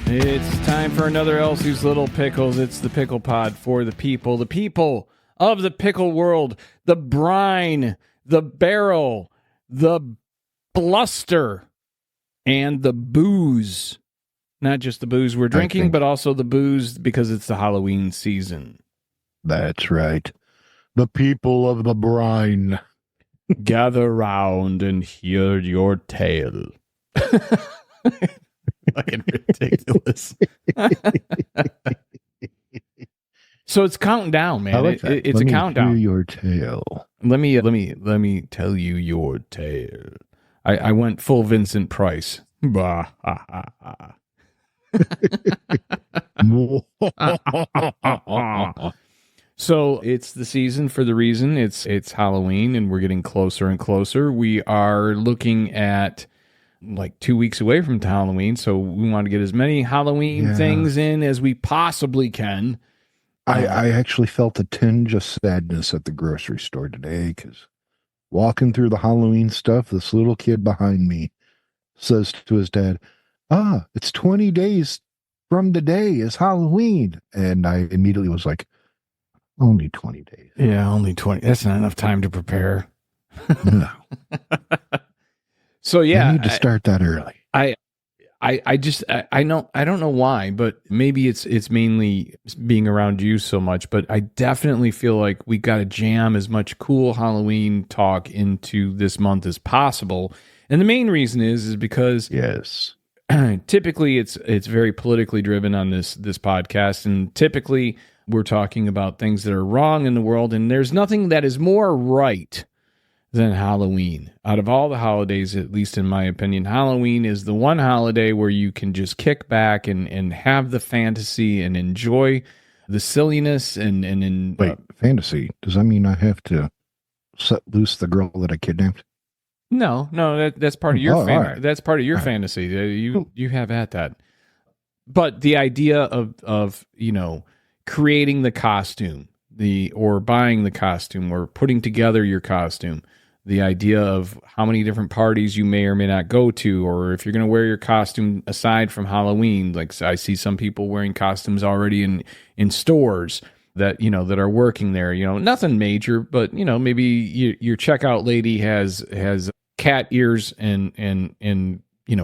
It's time for another Elsie's Little Pickles. It's the Pickle Pod for the people of the pickle world, the brine, the barrel, the bluster, and the booze. Not just the booze we're drinking, but also the booze because it's the Halloween season. That's right. The people of the brine. Gather round and hear your tale. Fucking ridiculous. So it's counting down, man. I like that. It's a countdown. Hear your tale. Let me tell you your tale. I went full Vincent Price. Bah, ha, ha, ha. So it's the season for the reason. It's Halloween, and we're getting closer and closer. We are looking at like 2 weeks away from Halloween, so we want to get as many Halloween things in as we possibly can. I actually felt a tinge of sadness at the grocery store today because walking through the Halloween stuff, this little kid behind me says to his dad, it's 20 days from today is Halloween. And I immediately was like, only 20 days. Yeah, only 20. That's not enough time to prepare. No. So yeah, I need to start that early. I don't know why, but maybe it's mainly being around you so much, but I definitely feel like we got to jam as much cool Halloween talk into this month as possible. And the main reason is because typically it's very politically driven on this podcast, and typically we're talking about things that are wrong in the world, and there's nothing that is more right than Halloween. Out of all the holidays, at least in my opinion, Halloween is the one holiday where you can just kick back and have the fantasy and enjoy the silliness and wait, fantasy? Does that mean I have to set loose the girl that I kidnapped? No, that's part of your right. That's part of your fantasy. You have at that. But the idea of creating the costume, or buying the costume, or putting together your costume, the idea of how many different parties you may or may not go to, or if you're going to wear your costume aside from Halloween. Like I see some people wearing costumes already in stores that are working there. Nothing major, but maybe your checkout lady has cat ears and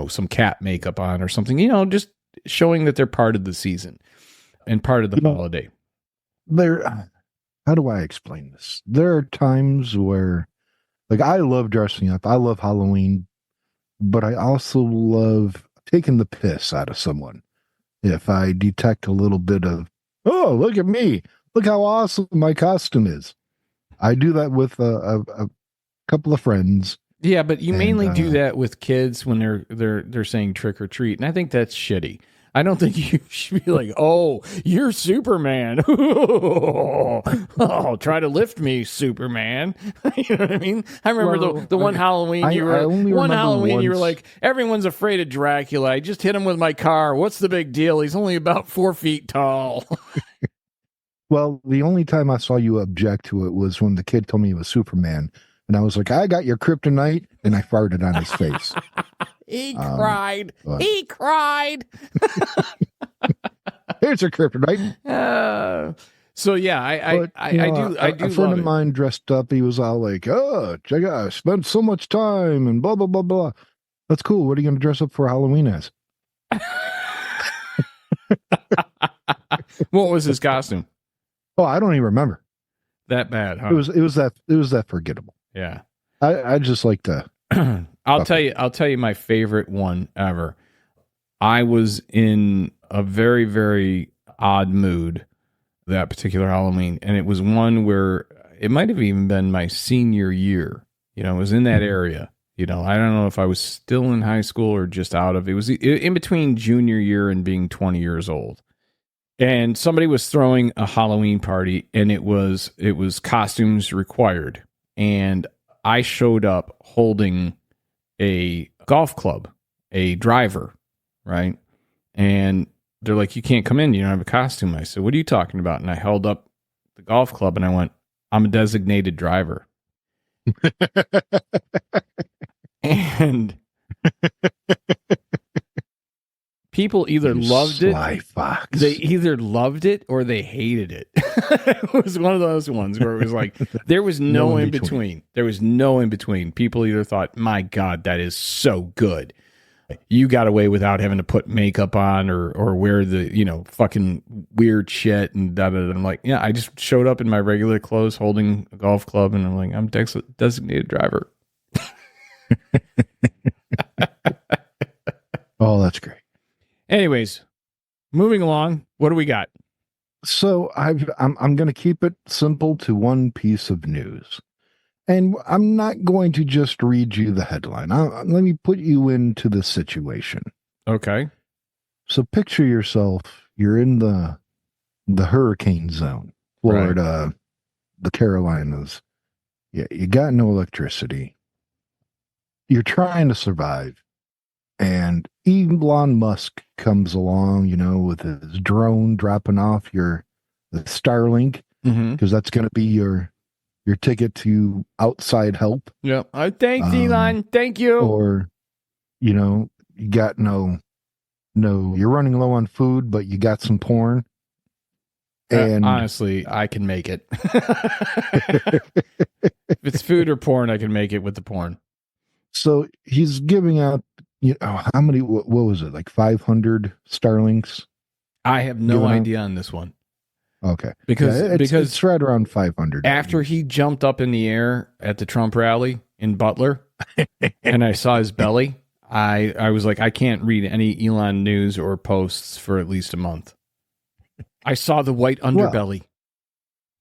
some cat makeup on or something. Just showing that they're part of the season and part of the holiday. How do I explain this? There are times where, like, I love dressing up. I love Halloween, but I also love taking the piss out of someone. If I detect a little bit of, oh, look at me. Look how awesome my costume is. I do that with a couple of friends. Yeah, but you mainly do that with kids when they're saying trick or treat, and I think that's shitty. I don't think you should be like, oh, you're Superman. Oh, try to lift me, Superman. You know what I mean? I remember the one Halloween you were like, everyone's afraid of Dracula. I just hit him with my car. What's the big deal? He's only about 4 feet tall. Well, the only time I saw you object to it was when the kid told me he was Superman. And I was like, I got your kryptonite, and I farted on his face. He cried. He cried. Here's your kryptonite. So yeah, I do. A friend of mine dressed up. He was all like, "Oh, check out! I spent so much time and blah blah blah blah." That's cool. What are you going to dress up for Halloween as? What was his costume? Oh, I don't even remember. That bad, huh? It was that forgettable. Yeah. I just like to. I'll tell you my favorite one ever. I was in a very, very odd mood that particular Halloween, and it was one where it might have even been my senior year. It was in that area. I don't know if I was still in high school or just out of it. It was in between junior year and being 20 years old. And somebody was throwing a Halloween party, and it was costumes required. And I showed up holding a golf club, a driver, right? And they're like, you can't come in. You don't have a costume. I said, what are you talking about? And I held up the golf club and I went, I'm a designated driver. And people either loved it. Sly fox. They either loved it or they hated it. It was one of those ones where it was like, there was no in between. There was no in between. People either thought, my God, that is so good. You got away without having to put makeup on or wear the, fucking weird shit and da da da. I'm like, yeah, I just showed up in my regular clothes holding a golf club and I'm like, I'm designated driver. Oh, that's great. Anyways, moving along, what do we got? So I'm going to keep it simple to one piece of news. And I'm not going to just read you the headline. Let me put you into the situation. Okay. So picture yourself, you're in the hurricane zone, Florida, right. The Carolinas. Yeah, you got no electricity. You're trying to survive. And Elon Musk comes along, with his drone dropping off the Starlink, because that's going to be your ticket to outside help. Yeah. Thanks, Elon. Thank you. Or, you got no, you're running low on food, but you got some porn. And honestly, I can make it. If it's food or porn, I can make it with the porn. So he's giving out, how many, what was it? Like 500 Starlinks? I have no idea on this one. Okay. Because it's right around 500. After he jumped up in the air at the Trump rally in Butler and I saw his belly, I was like, I can't read any Elon news or posts for at least a month. I saw the white underbelly.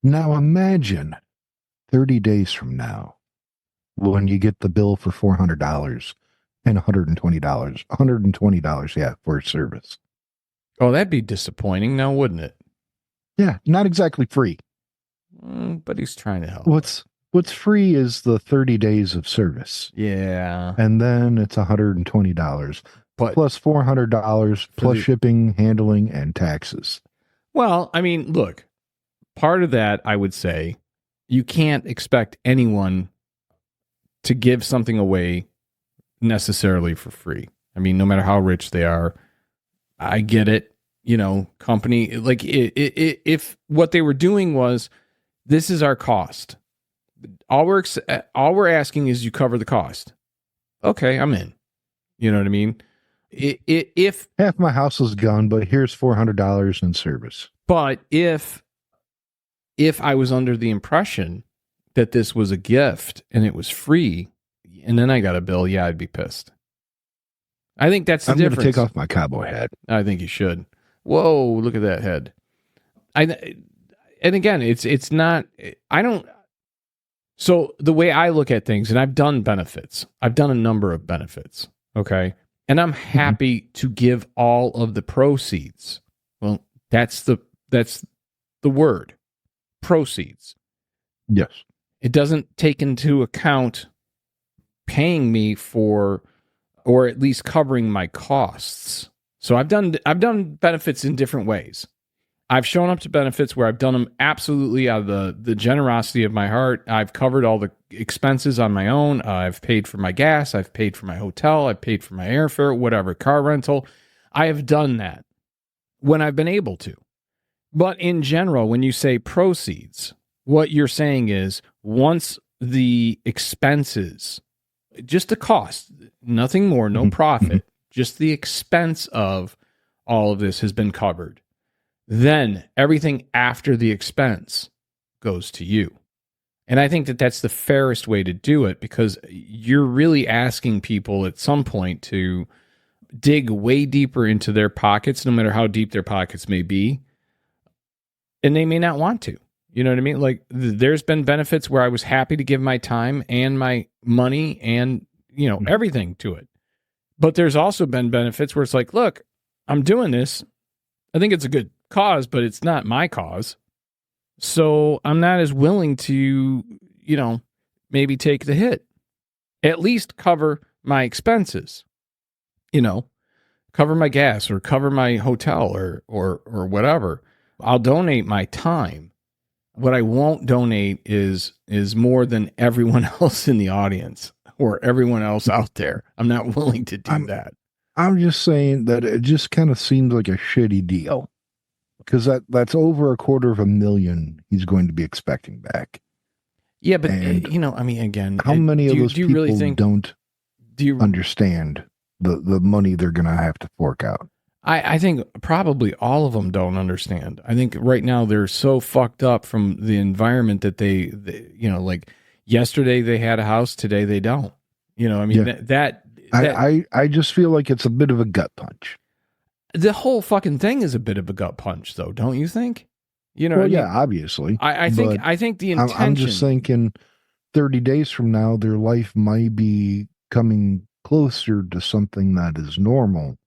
Well, now imagine 30 days from now when you get the bill for $400 and $120, yeah, for service. Oh, that'd be disappointing now, wouldn't it? Yeah, not exactly free. But he's trying to help. What's free is the 30 days of service. Yeah. And then it's $120 but plus $400 plus shipping, handling, and taxes. Well, I mean, look, part of that, I would say, you can't expect anyone to give something away necessarily for free. I mean, no matter how rich they are, I get it. Company, like if what they were doing was, this is our cost. All we're asking is you cover the cost. Okay, I'm in. You know what I mean? If half my house is gone, but here's $400 in service. But if I was under the impression that this was a gift and it was free, and then I got a bill, yeah, I'd be pissed. I think that's the difference. I'm going to take off my cowboy hat. I think you should. Whoa, look at that head. And again, it's not, I don't, so the way I look at things, and I've done benefits, I've done a number of benefits, okay? And I'm happy to give all of the proceeds. Well, that's the word, proceeds. Yes. It doesn't take into account paying me for, or at least covering my costs. So I've done benefits in different ways. I've shown up to benefits where I've done them absolutely out of the generosity of my heart. I've covered all the expenses on my own. I've paid for my gas. I've paid for my hotel. I've paid for my airfare, whatever, car rental. I have done that when I've been able to. But in general, when you say proceeds, what you're saying is once the expenses, just the cost, nothing more, no profit, just the expense of all of this has been covered, then everything after the expense goes to you. And I think that that's the fairest way to do it, because you're really asking people at some point to dig way deeper into their pockets, no matter how deep their pockets may be. And they may not want to. You know what I mean? Like, there's been benefits where I was happy to give my time and my money and, everything to it. But there's also been benefits where it's like, look, I'm doing this. I think it's a good cause, but it's not my cause. So I'm not as willing to, maybe take the hit. At least cover my expenses. cover my gas or cover my hotel or whatever. I'll donate my time. What I won't donate is more than everyone else in the audience or everyone else out there. I'm not willing to do that. I'm just saying that it just kind of seems like a shitty deal, because that's over $250,000 he's going to be expecting back. Yeah, but I mean, again, how many of those people really think, don't understand the money they're going to have to fork out? I think probably all of them don't understand. I think right now they're so fucked up from the environment that they like yesterday they had a house, today they don't. I mean, I just feel like it's a bit of a gut punch. The whole fucking thing is a bit of a gut punch, though, don't you think? Obviously. I think the intention. I'm just thinking 30 days from now, their life might be coming closer to something that is normal,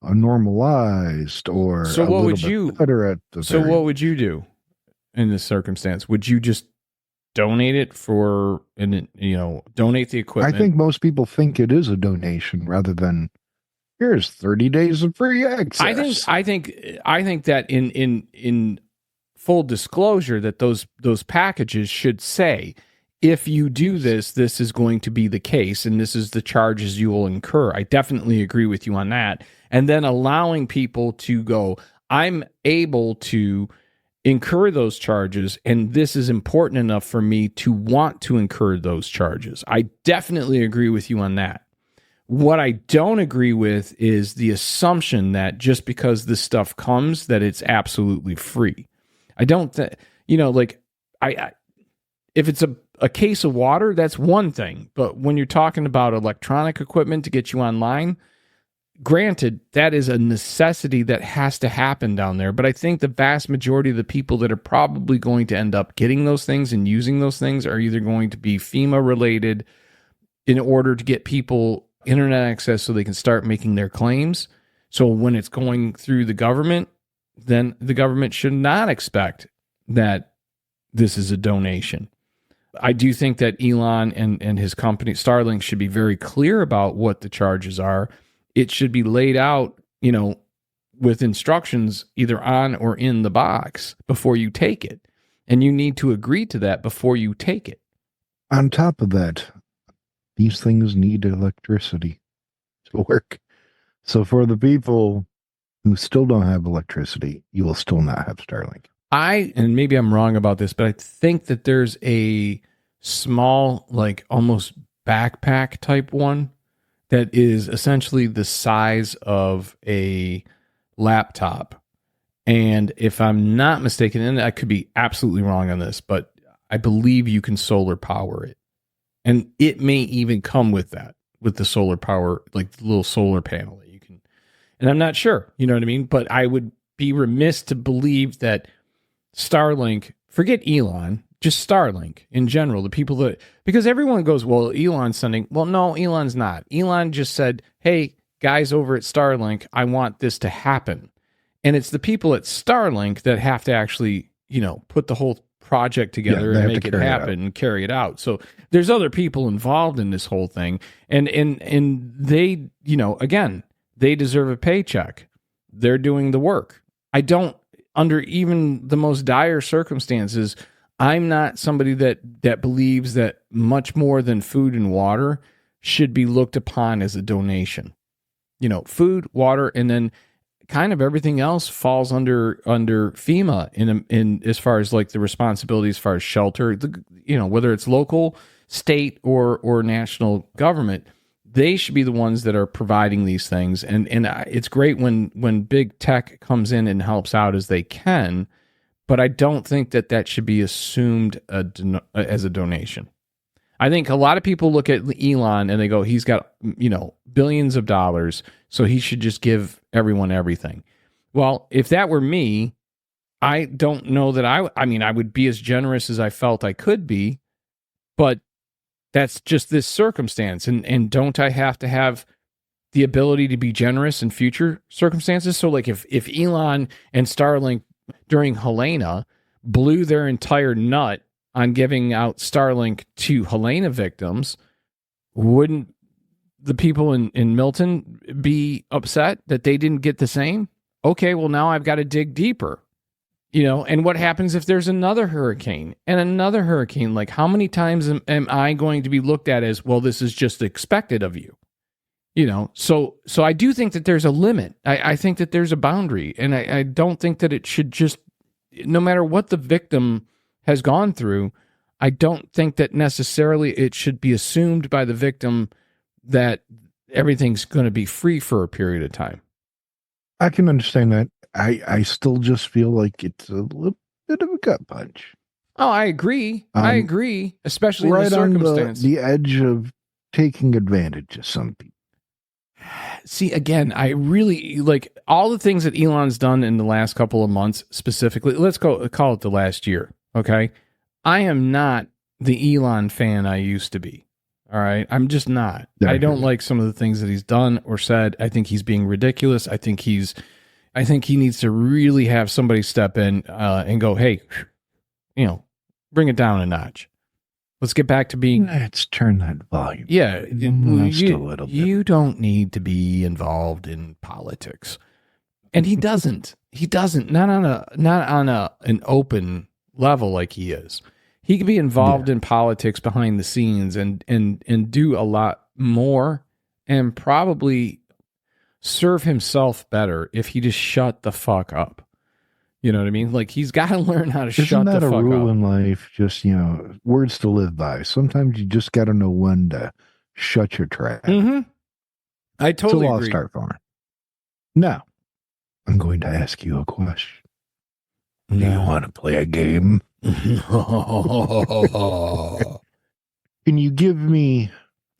normalized, or so what would you better at the so what would you do in this circumstance? Would you just donate it donate the equipment? I think most people think it is a donation rather than here's 30 days of free access. I think that in full disclosure that those packages should say, if you do this is going to be the case, and this is the charges you will incur. I definitely agree with you on that. And then allowing people to go, I'm able to incur those charges, and this is important enough for me to want to incur those charges. I definitely agree with you on that. What I don't agree with is the assumption that just because this stuff comes, that it's absolutely free. I don't think, I if it's a case of water, that's one thing. But when you're talking about electronic equipment to get you online, granted, that is a necessity that has to happen down there. But I think the vast majority of the people that are probably going to end up getting those things and using those things are either going to be FEMA related in order to get people internet access so they can start making their claims. So when it's going through the government, then the government should not expect that this is a donation. I do think that Elon and his company, Starlink, should be very clear about what the charges are. It should be laid out, with instructions either on or in the box before you take it. And you need to agree to that before you take it. On top of that, these things need electricity to work. So for the people who still don't have electricity, you will still not have Starlink. And maybe I'm wrong about this, but I think that there's a small, like almost backpack type one that is essentially the size of a laptop. And if I'm not mistaken, and I could be absolutely wrong on this, but I believe you can solar power it. And it may even come with that, with the solar power, like the little solar panel that you can. And I'm not sure, you know what I mean? But I would be remiss to believe that Starlink, forget Elon, just Starlink in general, the people that, because everyone goes, well, Elon's sending. Well, no, Elon's not. Elon just said, hey, guys over at Starlink, I want this to happen. And it's the people at Starlink that have to actually, put the whole project together and make it happen and carry it out. So there's other people involved in this whole thing. And they, again, they deserve a paycheck. They're doing the work. I don't, under even the most dire circumstances, I'm not somebody that believes that much more than food and water should be looked upon as a donation. Food, water, and then kind of everything else falls under FEMA in as far as like the responsibility as far as shelter, whether it's local, state, or national government, they should be the ones that are providing these things. And it's great when big tech comes in and helps out as they can, but I don't think that should be assumed as a donation. I think a lot of people look at Elon and they go, he's got, billions of dollars, so he should just give everyone everything. Well, if that were me, I don't know that I would be as generous as I felt I could be, but that's just this circumstance. And don't I have to have the ability to be generous in future circumstances? So like if Elon and Starlink during Helena blew their entire nut on giving out Starlink to Helena victims, wouldn't the people in Milton be upset that they didn't get the same? Okay, well, now I've got to dig deeper. And what happens if there's another hurricane and another hurricane? Like, how many times am I going to be looked at as, well, this is just expected of you? So I do think that there's a limit. I think that there's a boundary, and I don't think that it should just, no matter what the victim has gone through, I don't think that necessarily it should be assumed by the victim that everything's going to be free for a period of time. I can understand that. I still just feel like it's a little bit of a gut punch. Oh, I agree. I agree, especially right in the circumstance. On the edge of taking advantage of some people. See, again, I really like all the things that Elon's done in the last couple of months, specifically. Let's call it the last year, okay? I am not the Elon fan I used to be, all right? I'm just not. I don't like some of the things that he's done or said. I think he's being ridiculous. I think he needs to really have somebody step in and go, hey, bring it down a notch. Let's get back to being... Let's turn that volume. Yeah. Just a little bit. You don't need to be involved in politics. And he doesn't. He doesn't. Not on an open level like he is. He could be involved in politics behind the scenes and do a lot more and probably serve himself better if he just shut the fuck up. You know what I mean? Like, he's got to learn how to shut the fuck up. Isn't that a rule in life? Just, words to live by. Sometimes you just got to know when to shut your trap. Mm-hmm. I totally agree. It's a lost art farm. Now, I'm going to ask you a question. Do you want to play a game? Can you give me...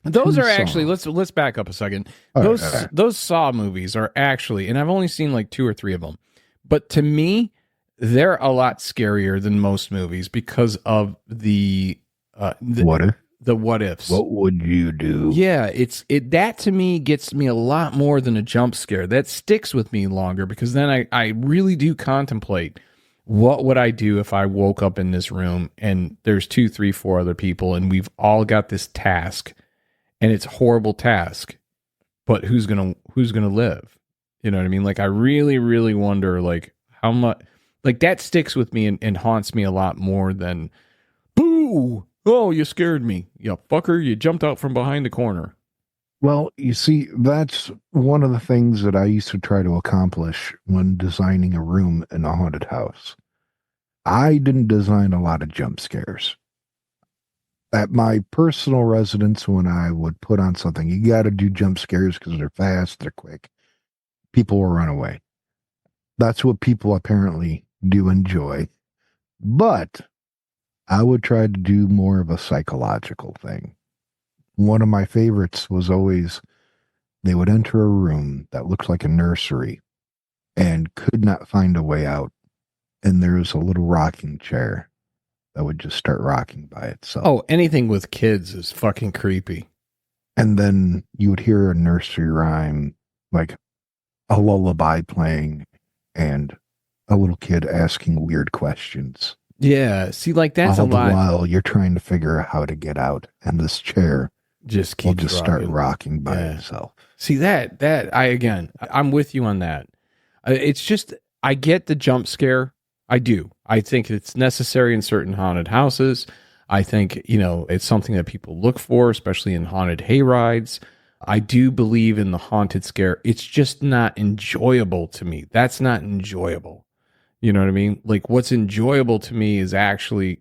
Those are actually, let's back up a second. Those Saw movies are actually, and I've only seen like 2 or 3 of them, but to me, they're a lot scarier than most movies because of the what if? The what ifs. What would you do? Yeah, that to me gets me a lot more than a jump scare. That sticks with me longer because then I really do contemplate, what would I do if I woke up in this room and there's 2, 3, 4 other people and we've all got this task and it's a horrible task, but who's gonna live? You know what I mean? Like, I really, really wonder, like, how much, like, that sticks with me and haunts me a lot more than, boo, oh, you scared me, you fucker, you jumped out from behind the corner. Well, you see, that's one of the things that I used to try to accomplish when designing a room in a haunted house. I didn't design a lot of jump scares. At my personal residence, when I would put on something, you got to do jump scares because they're fast, they're quick. People will run away. That's what people apparently do enjoy. But I would try to do more of a psychological thing. One of my favorites was always, they would enter a room that looked like a nursery and could not find a way out. And there was a little rocking chair that would just start rocking by itself. Oh, anything with kids is fucking creepy. And then you would hear a nursery rhyme, like a lullaby playing, and a little kid asking weird questions. Yeah, see, like, that's a lot. All the while you're trying to figure out how to get out, and this chair will just start rocking by itself. See, I'm with you on that. It's just, I get the jump scare. I do. I think it's necessary in certain haunted houses. I think, it's something that people look for, especially in haunted hayrides. I do believe in the haunted scare. It's just not enjoyable to me. That's not enjoyable. You know what I mean? Like, what's enjoyable to me is actually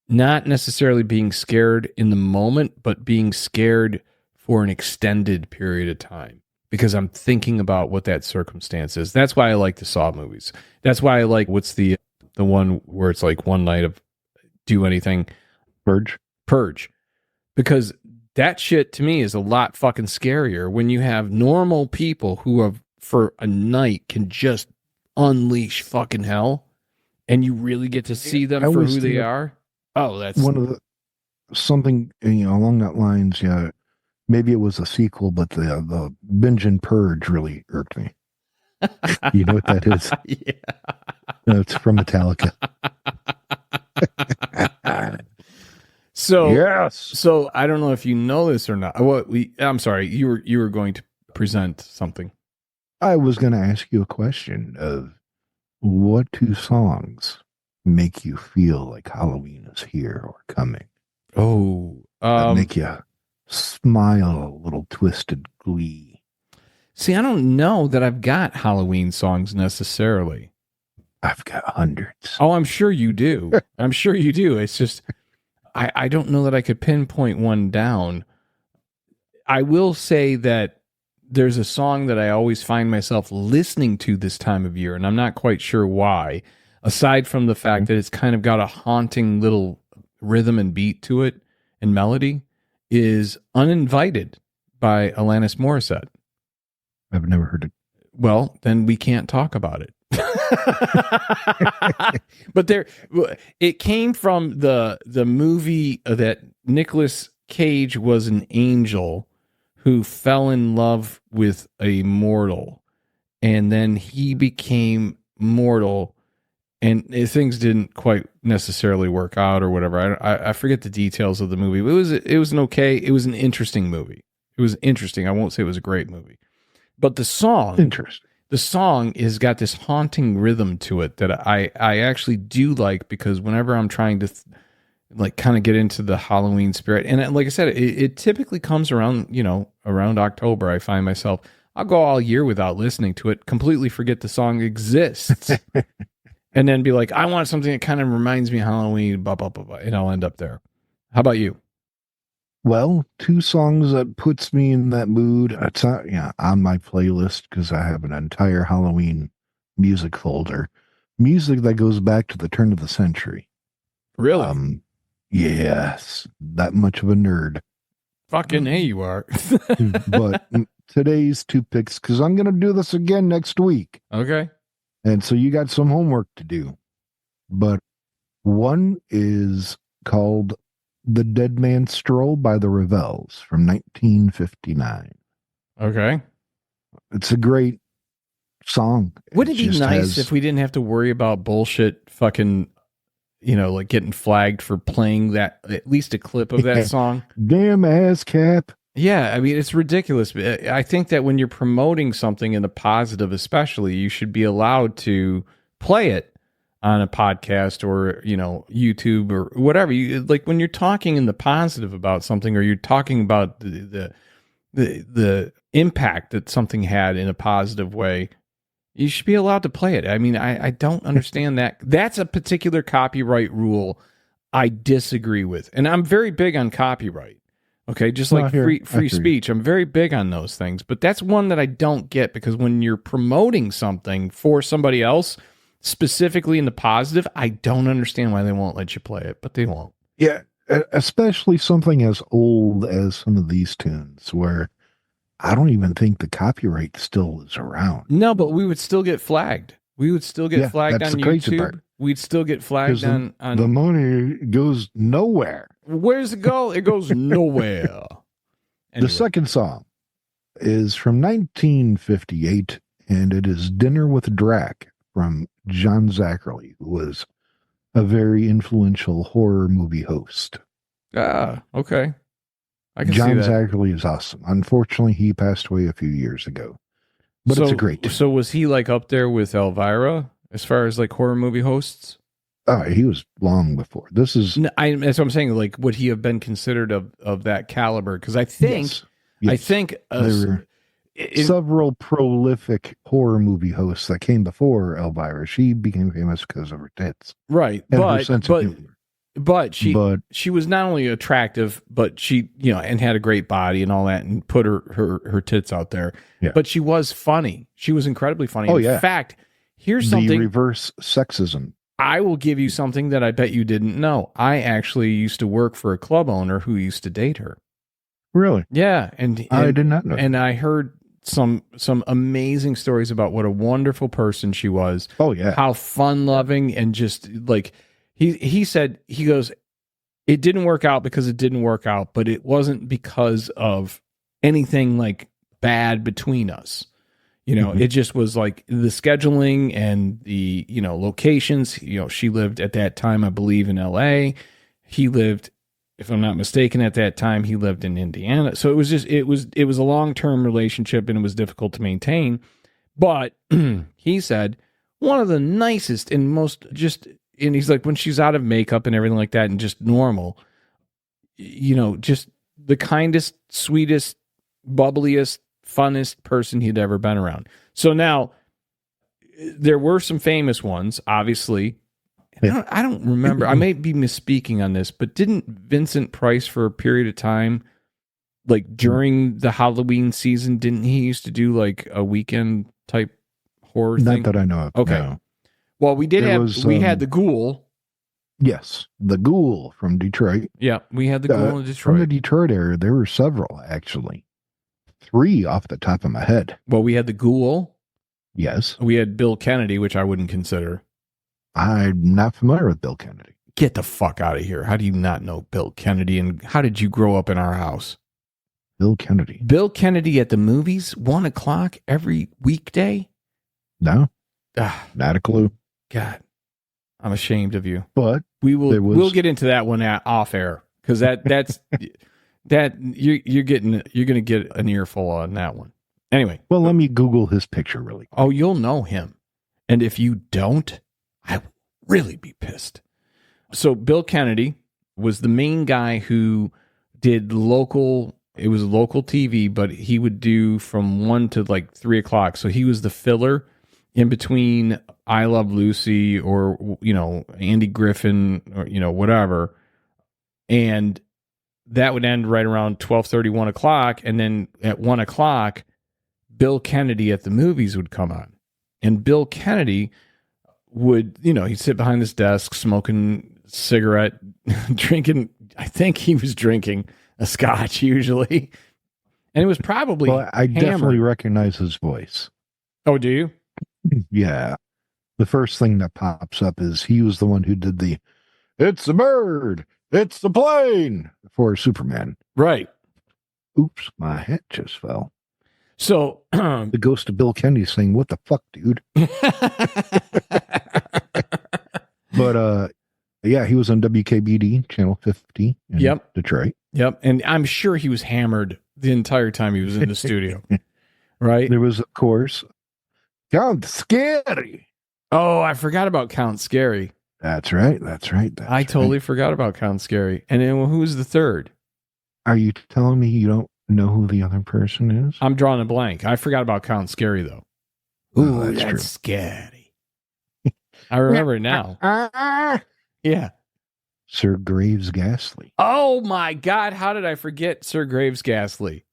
not necessarily being scared in the moment, but being scared for an extended period of time because I'm thinking about what that circumstance is. That's why I like the Saw movies. That's why I like, what's the one where it's like one night of do anything? Purge. Because that shit to me is a lot fucking scarier when you have normal people who have for a night can just unleash fucking hell and you really get to see them for who they are. Oh, that's one of the something along that lines. Yeah, maybe it was a sequel, but the binge and purge really irked me. You know what that is? Yeah, no, it's from Metallica. So, Yes. so I don't know if you know this or not. I'm sorry. You were going to present something. I was going to ask you a question of what two songs make you feel like Halloween is here or coming? Oh, That make you smile a little twisted glee. see, I don't know that I've got Halloween songs necessarily. I've got hundreds. Oh, I'm sure you do. I'm sure you do. It's just, I don't know that I could pinpoint one down. I will say that there's a song that I always find myself listening to this time of year, and I'm not quite sure why, aside from the fact that it's kind of got a haunting little rhythm and beat to it and melody, is Uninvited by Alanis Morissette. I've never heard it. Well, then we can't talk about it. But it came from the movie that Nicolas Cage was an angel who fell in love with a mortal, and then he became mortal, and things didn't quite necessarily work out or whatever. I forget the details of the movie, but it was an interesting movie. It was interesting. I won't say it was a great movie, but the song has got this haunting rhythm to it that I actually do like, because whenever I'm trying to kind of get into the Halloween spirit, and like I said, it typically comes around October. I find myself, I'll go all year without listening to it, completely forget the song exists, and then be like, I want something that kind of reminds me of Halloween, blah, blah, blah, blah, and I'll end up there. How about you? Well, two songs that puts me in that mood. It's not, on my playlist, because I have an entire Halloween music folder. Music that goes back to the turn of the century. Really? Yes, that much of a nerd. Fucking A, you are. But today's two picks, because I'm going to do this again next week. Okay. And so you got some homework to do. But one is called The Dead Man's Stroll by the Revels from 1959. Okay. It's a great song. Wouldn't it be nice if we didn't have to worry about bullshit fucking, like getting flagged for playing that, at least a clip of that song? Damn ass cap. Yeah, I mean, it's ridiculous. I think that when you're promoting something in a positive, especially, you should be allowed to play it on a podcast or, YouTube or whatever. Like when you're talking in the positive about something, or you're talking about the impact that something had in a positive way, you should be allowed to play it. I mean, I don't understand that. That's a particular copyright rule I disagree with. And I'm very big on copyright. Okay, just like free speech. I'm very big on those things. But that's one that I don't get, because when you're promoting something for somebody else, specifically in the positive, I don't understand why they won't let you play it, but they won't. Yeah, especially something as old as some of these tunes, where I don't even think the copyright still is around. No, but we would still get flagged. We would still get flagged on YouTube. We'd still get flagged on the money goes nowhere. Where's it go? It goes nowhere. Anyway. The second song is from 1958, and it is Dinner with Drac from John Zachary, who was a very influential horror movie host. Ah, okay. I can John see that. Zachary is awesome. Unfortunately, he passed away a few years ago. But it's a great tune. So was he like up there with Elvira as far as like horror movie hosts? He was long before. This is... No, that's what I'm saying. Like, would he have been considered of that caliber? Because I think... Yes. I think... there were several prolific horror movie hosts that came before Elvira. She became famous because of her tits. Right. And her sense of humor. But she was not only attractive, but she, and had a great body and all that, and put her tits out there. Yeah. But she was funny. She was incredibly funny. In fact, here's the something. Reverse sexism. I will give you something that I bet you didn't know. I actually used to work for a club owner who used to date her. Really? Yeah. And I did not know. And I heard some amazing stories about what a wonderful person she was. Oh, yeah. How fun loving, and just like, He said, he goes, it didn't work out because it didn't work out, but it wasn't because of anything like bad between us. It just was like the scheduling and the, locations. She lived at that time, I believe, in LA. He lived if I'm not mistaken, at that time he lived in Indiana. So it was a long-term relationship, and it was difficult to maintain. But he said one of the nicest and most and he's like, when she's out of makeup and everything like that and just normal, just the kindest, sweetest, bubbliest, funnest person he'd ever been around. So now there were some famous ones, obviously. I don't remember. I may be misspeaking on this, but didn't Vincent Price for a period of time, like during the Halloween season, didn't he used to do like a weekend type horror thing? Not that I know of. Okay. No. Well, we had the Ghoul. Yes, the Ghoul from Detroit. Yeah, we had the Ghoul in Detroit. From the Detroit area, there were several, actually. 3 off the top of my head. Well, we had the Ghoul. Yes. We had Bill Kennedy, which I wouldn't consider. I'm not familiar with Bill Kennedy. Get the fuck out of here. How do you not know Bill Kennedy? And how did you grow up in our house? Bill Kennedy. Bill Kennedy at the movies, 1:00 every weekday? No. Not a clue. God, I'm ashamed of you. But we'll get into that one off air, because that's you're going to get an earful on that one. Anyway. Well, let me Google his picture really quick. Oh, you'll know him. And if you don't, I will really be pissed. So Bill Kennedy was the main guy who did local TV, but he would do from 1 to like 3:00. So he was the filler in between I Love Lucy or, Andy Griffin or, whatever. And that would end right around 12:30, 1:00. And then at 1:00, Bill Kennedy at the movies would come on. And Bill Kennedy would, he'd sit behind his desk, smoking cigarette, drinking, I think he was drinking a scotch usually. And it was probably I definitely recognize his voice. Oh, do you? Yeah. The first thing that pops up is he was the one who did the "It's the bird, it's the plane" for Superman. Right. Oops, my hat just fell. So the ghost of Bill Kennedy saying, "What the fuck, dude?" But yeah, he was on WKBD channel 50 in Detroit. Yep. And I'm sure he was hammered the entire time he was in the studio. Right? There was, of course, Count Scary. Oh, I forgot about Count Scary. That's right. I totally forgot about Count Scary. And then who was the third? Are you telling me you don't know who the other person is? I'm drawing a blank. I forgot about Count Scary, though. Ooh, that's scary. I remember it now. Yeah. Sir Graves Ghastly. Oh, my God. How did I forget Sir Graves Ghastly?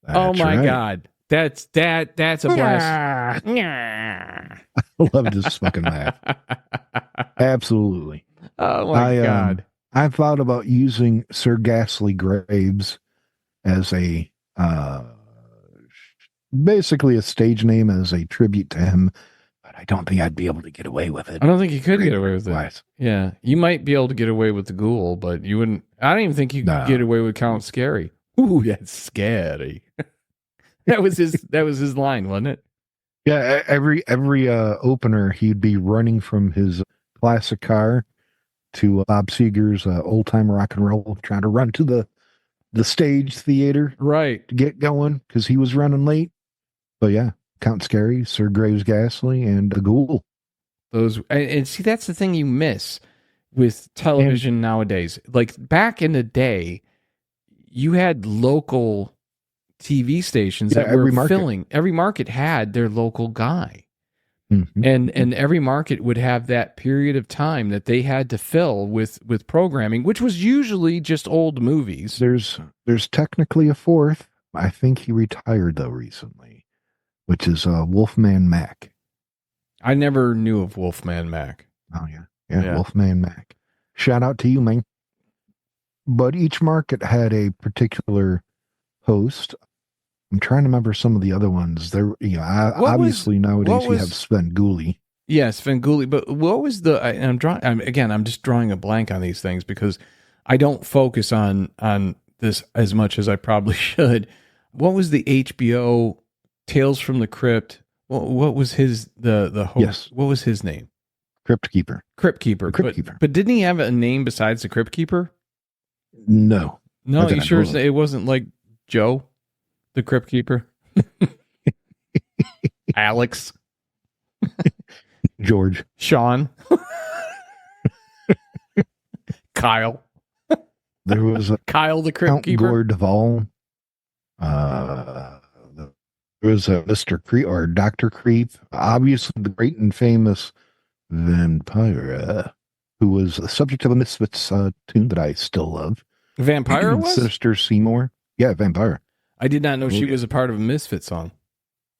Oh, my God. That's a blast. I loved his fucking laugh. Absolutely. Oh my God. I thought about using Sir Ghastly Graves as a basically a stage name as a tribute to him, but I don't think I'd be able to get away with it. I don't think you could get away with it. Yeah. You might be able to get away with the Ghoul, but you wouldn't. I don't even think you could get away with Count Scary. Ooh, that's scary. That was his line, wasn't it? Yeah, every opener he'd be running from his classic car to Bob Seger's old time rock and roll, trying to run to the stage theater, right, to get going because he was running late. But yeah, Count Scary, Sir Graves Ghastly, and the Ghoul. Those and see, that's the thing you miss with television nowadays. Like back in the day, you had local TV stations that were filling. Every market had their local guy. Mm-hmm. And every market would have that period of time that they had to fill with programming, which was usually just old movies. There's technically a fourth. I think he retired though recently, which is Wolfman Mac. I never knew of Wolfman Mac. Oh yeah, Wolfman Mac. Shout out to you, man. But each market had a particular host. I'm trying to remember some of the other ones. There, obviously nowadays you have Svengoolie. Yeah, Svengoolie. But what was the? I'm just drawing a blank on these things because I don't focus on this as much as I probably should. What was the HBO Tales from the Crypt? What was his the host? Yes. What was his name? Crypt Keeper. Crypt Keeper. But didn't he have a name besides the Crypt Keeper? No. No, I you thought sure it was. it wasn't like Joe, the crypt keeper? Alex, George. Sean, Kyle, There was a Kyle, the crypt Count keeper. Gore Duvall. Uh, there was a Mr. Creep or Dr. Creep. Obviously, the great and famous vampire, who was the subject of a Misfits tune that I still love. Vampire was? Sinister Seymour. Yeah, vampire. I did not know she yeah. was a part of a Misfit song.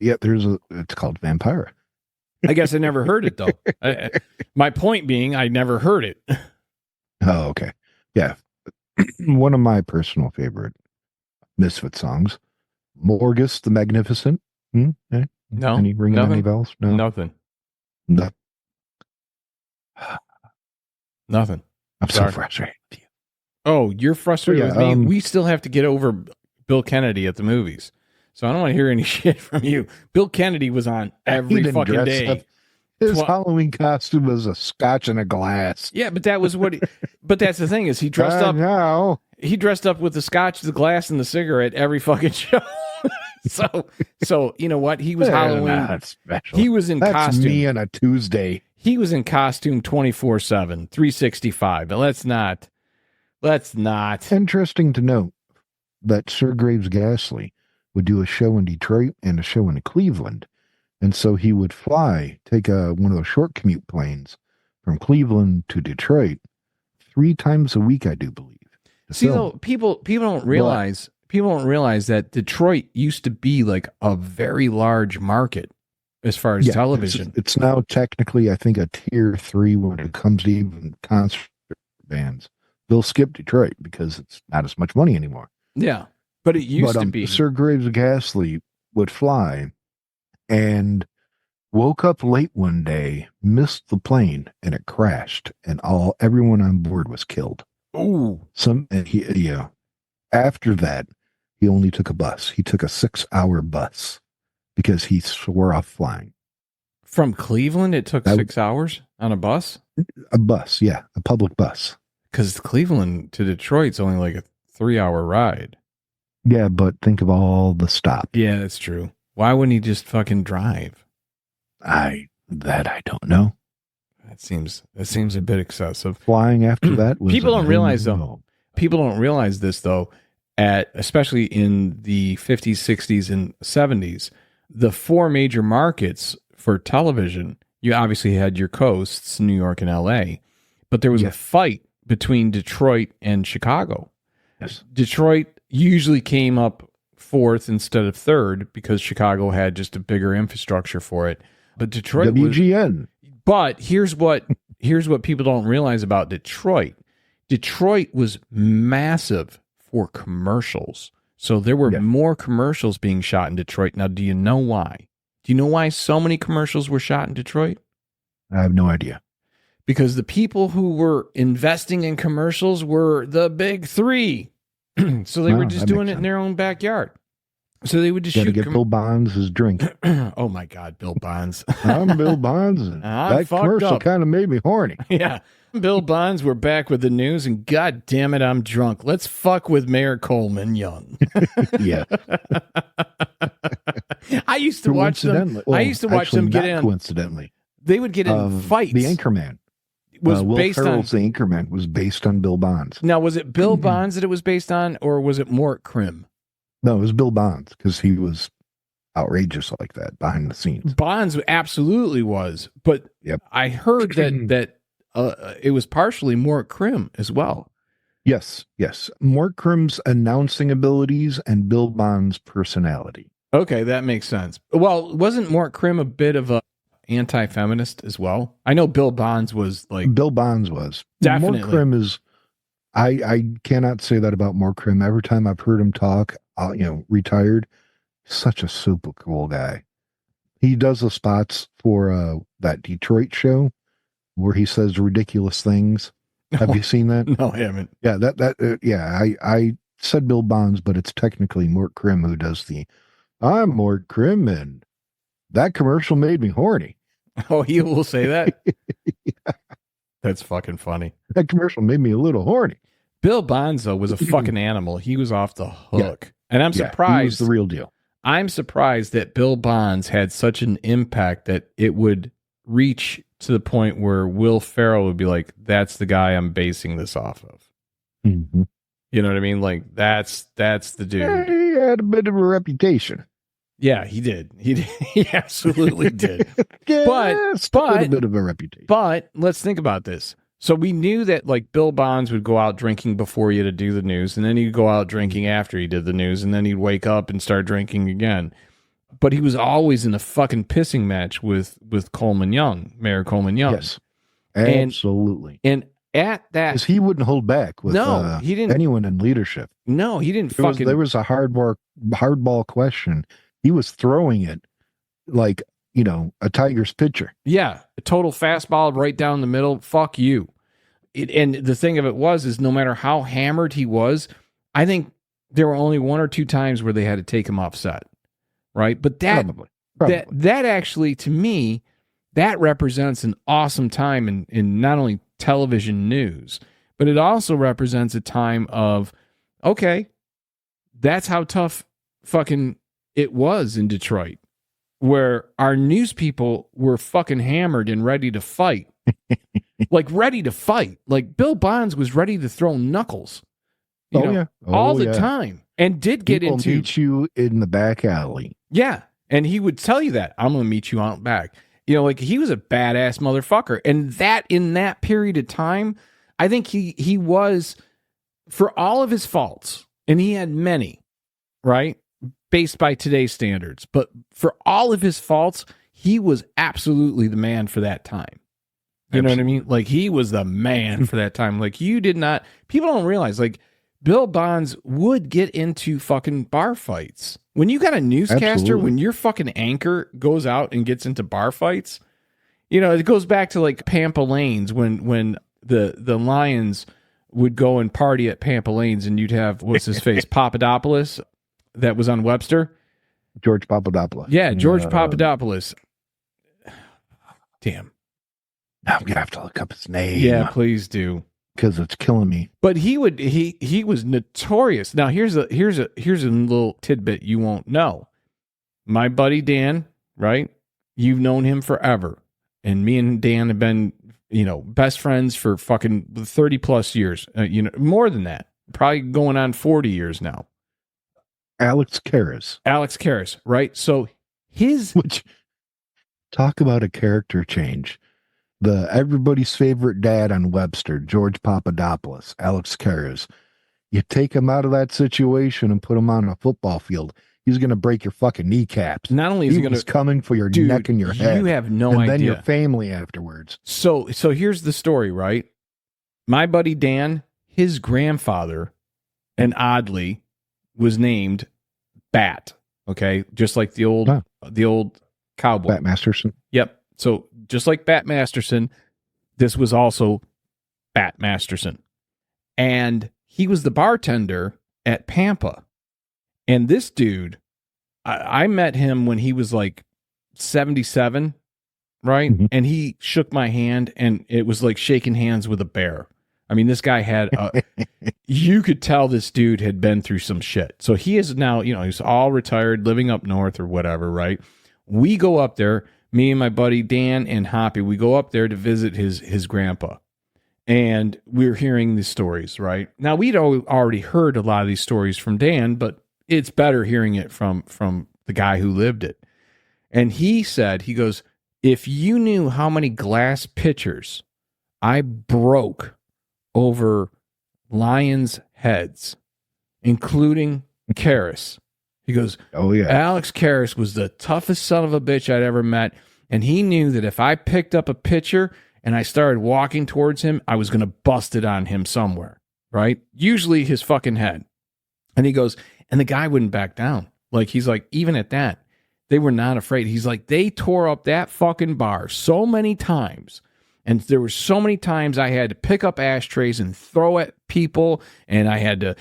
Yeah, it's called Vampire. I guess I never heard it, though. My point being, I never heard it. Oh, okay. Yeah. One of my personal favorite Misfit songs. Morgus the Magnificent. Eh? No. Any ringing any bells? No. Nothing. No. Nothing. I'm Sorry. so frustrated with you. Oh, you're frustrated Yeah, with me? We still have to get over Bill Kennedy at the movies. So I don't want to hear any shit from you. Bill Kennedy was on every fucking day. Up. His Halloween costume was a scotch and a glass. Yeah, but that was what but that's the thing is he dressed up. Now. He dressed up with the scotch, the glass, and the cigarette every fucking show. so you know what? He was Halloween. That's special. He was in That's costume. me on a Tuesday. He was in costume 24/7, 365. But let's not. Interesting to note that Sir Graves Ghastly would do a show in Detroit and a show in Cleveland. And so he would take one of those short commute planes from Cleveland to Detroit 3 times a week, I do believe. See, though, people don't realize that Detroit used to be like a very large market as far as television. It's now technically, I think, a tier 3 when it comes to even concert bands. They'll skip Detroit because it's not as much money anymore. Yeah, but it used to be. Sir Graves Ghastly would fly and woke up late one day, missed the plane, and it crashed, and everyone on board was killed. Ooh. After that, he only took a bus. He took a 6-hour bus because he swore off flying. From Cleveland, it took 6 hours on a bus? A bus, yeah. A public bus. Because Cleveland to Detroit's only like a 3-hour ride. Yeah, but think of all the stops. Yeah, that's true. Why wouldn't he just fucking drive? I don't know. That seems a bit excessive. Flying after that was People don't realize though. People don't realize this though. Especially in the 50s, 60s, and 70s, the 4 major markets for television. You obviously had your coasts, New York and L.A., but there was a fight between Detroit and Chicago. Yes. Detroit usually came up 4th instead of 3rd because Chicago had just a bigger infrastructure for it. But Detroit WGN. But here's what people don't realize about Detroit. Detroit was massive for commercials. So there were more commercials being shot in Detroit. Now, do you know why? Do you know why so many commercials were shot in Detroit? I have no idea. Because the people who were investing in commercials were the big 3. So they were just doing it in their own backyard. So they would just shoot. Get Bill Bonds his drink. Oh my God, Bill Bonds. I'm Bill Bonds. And that commercial kind of made me horny. Yeah. Bill Bonds, we're back with the news, and God damn it, I'm drunk. Let's fuck with Mayor Coleman Young. Yeah. I used to watch them. Well, I used to watch them get in. Coincidentally, they would get in fights. The Anchorman was Will based Ferrell's on. The Anchorman was based on Bill Bonds. Now, was it Bill Bonds that it was based on, or was it Mort Krim? No, it was Bill Bonds because he was outrageous like that behind the scenes. Bonds absolutely was, but I heard that it was partially Mort Krim as well. Yes. Mort Krim's announcing abilities and Bill Bonds' personality. Okay, that makes sense. Well, wasn't Mort Krim a bit of a anti-feminist as well? I know Bill Bonds was like... Bill Bonds was. Definitely. Mort Krim is... I cannot say that about Mort Krim. Every time I've heard him talk, retired, such a super cool guy. He does the spots for that Detroit show where he says ridiculous things. Have you seen that? No, I haven't. Yeah, I said Bill Bonds, but it's technically Mort Krim who does I'm Mort Krim, and that commercial made me horny. Oh, he will say that? Yeah. That's fucking funny. That commercial made me a little horny. Bill Bonzo was a fucking animal. He was off the hook. And I'm He was surprised. the real deal. I'm surprised that Bill Bonds had such an impact that it would reach to the point where Will Ferrell would be like, that's the guy I'm basing this off of. Mm-hmm. You know what I mean? Like, that's the dude. He had a bit of a reputation. Yeah, he did. He absolutely did. Yes, but a bit of a reputation. But let's think about this. So we knew that like Bill Bonds would go out drinking before he had to do the news, and then he'd go out drinking after he did the news, and then he'd wake up and start drinking again. But he was always in a fucking pissing match with Coleman Young, Mayor Coleman Young. Yes, absolutely. And at that, because he wouldn't hold back with he didn't, anyone in leadership. No, he didn't. There was a hardball question. He was throwing it like, a Tiger's pitcher. Yeah, a total fastball right down the middle. Fuck you. And the thing of it is no matter how hammered he was, I think there were only one or two times where they had to take him off set, right? But Probably. that actually, to me, that represents an awesome time in not only television news, but it also represents a time of, okay, that's how tough fucking it was in Detroit, where our news people were fucking hammered and ready to fight. Like ready to fight. Like Bill Bonds was ready to throw knuckles. All the time. And did get People into meet you in the back alley. Yeah. And he would tell you that. I'm gonna meet you out back. Like he was a badass motherfucker. And that in that period of time, I think he was, for all of his faults, and he had many, right? Based by today's standards. But for all of his faults, he was absolutely the man for that time. You know what I mean? Like he was the man for that time. Like people don't realize, like Bill Bonds would get into fucking bar fights. When you got a newscaster, when your fucking anchor goes out and gets into bar fights, it goes back to like Pampa Lanes when the Lions would go and party at Pampa Lanes and you'd have, what's his face, Papadopoulos. That was on Webster? George Papadopoulos. Yeah, George Papadopoulos. Damn. Now I'm going to have to look up his name. Yeah, please do. Because it's killing me. But he was notorious. Now, here's a little tidbit you won't know. My buddy Dan, right? You've known him forever. And me and Dan have been, best friends for fucking 30 plus years. More than that. Probably going on 40 years now. Alex Karras, right? So which, talk about a character change. Everybody's favorite dad on Webster, George Papadopoulos, Alex Karras. You take him out of that situation and put him on a football field, he's going to break your fucking kneecaps. Not only is he going to coming for your neck and your head. You have no idea. And then your family afterwards. So here's the story, right? My buddy Dan, his grandfather, and oddly, was named Bat. Okay, just like the old cowboy, Bat Masterson. Yep. So just like Bat Masterson, this was also Bat Masterson, and he was the bartender at Pampa. And this dude, I met him when he was like 77, right? Mm-hmm. And he shook my hand, and it was like shaking hands with a bear. I mean, this guy had, you could tell this dude had been through some shit. So he is now, he's all retired, living up north or whatever, right? We go up there, me and my buddy Dan and Hoppy, we go up there to visit his grandpa. And we're hearing these stories, right? Now, we'd already heard a lot of these stories from Dan, but it's better hearing it from the guy who lived it. And he goes, if you knew how many glass pitchers I broke over Lions' heads, including Karras. He goes, oh yeah, Alex Karras was the toughest son of a bitch I'd ever met, and he knew that if I picked up a pitcher and I started walking towards him, I was going to bust it on him somewhere, right? Usually his fucking head. And he goes, and the guy wouldn't back down. Like, he's like, even at that, they were not afraid. He's like, they tore up that fucking bar so many times. And there were so many times I had to pick up ashtrays and throw at people. And I had to,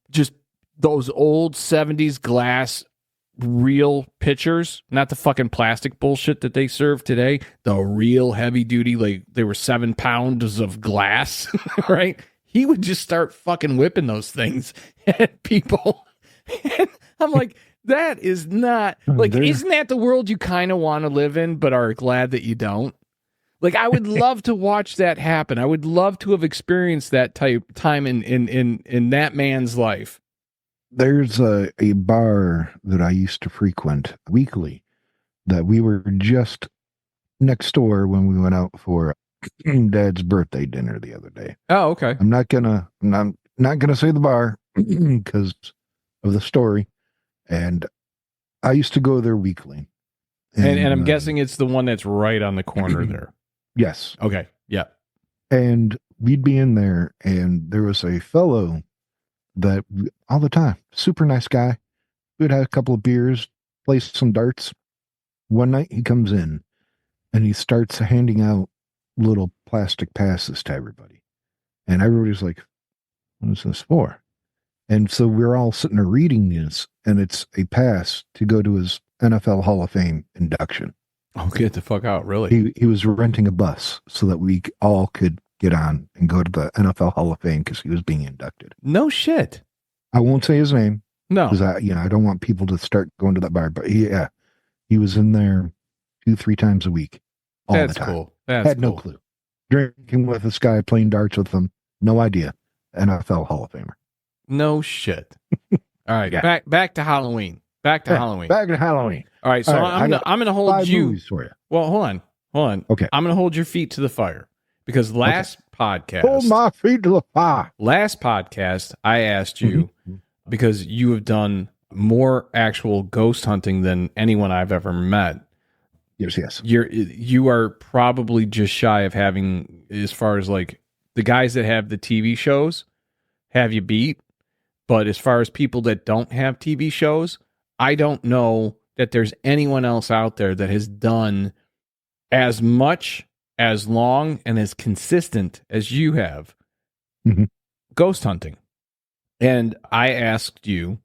just those old 70s glass real pitchers, not the fucking plastic bullshit that they serve today, the real heavy duty, like they were 7 pounds of glass, right? He would just start fucking whipping those things at people. And I'm like, that is not, like, isn't that the world you kind of want to live in, but are glad that you don't? Like, I would love to watch that happen. I would love to have experienced that time in that man's life. There's a bar that I used to frequent weekly that we were just next door when we went out for Dad's birthday dinner the other day. Oh, okay. I'm not gonna say the bar because of the story. And I used to go there weekly. And I'm guessing it's the one that's right on the corner there. Yes. Okay. Yeah. And we'd be in there, and there was a fellow that all the time, super nice guy. We'd have a couple of beers, play some darts. One night he comes in and he starts handing out little plastic passes to everybody. And everybody's like, what is this for? And so we're all sitting there reading this, and it's a pass to go to his NFL Hall of Fame induction. Oh, get the fuck out, really? He was renting a bus so that we all could get on and go to the NFL Hall of Fame because he was being inducted. No shit. I won't say his name. No. Because I don't want people to start going to that bar. But he was in there 2-3 times a week. All the time. Cool. That's Had no clue. Drinking with this guy, playing darts with him. No idea. NFL Hall of Famer. No shit. All right. Yeah. Back to Halloween. Back to Halloween. All right. So I'm gonna hold you. For you. Well, hold on. Okay. I'm gonna hold your feet to the fire because last podcast. Hold my feet to the fire. Last podcast, I asked you because you have done more actual ghost hunting than anyone I've ever met. Yes. You are probably just shy of having, as far as like the guys that have the TV shows, have you beat. But as far as people that don't have TV shows, I don't know that there's anyone else out there that has done as much, as long, and as consistent as you have ghost hunting. And I asked you,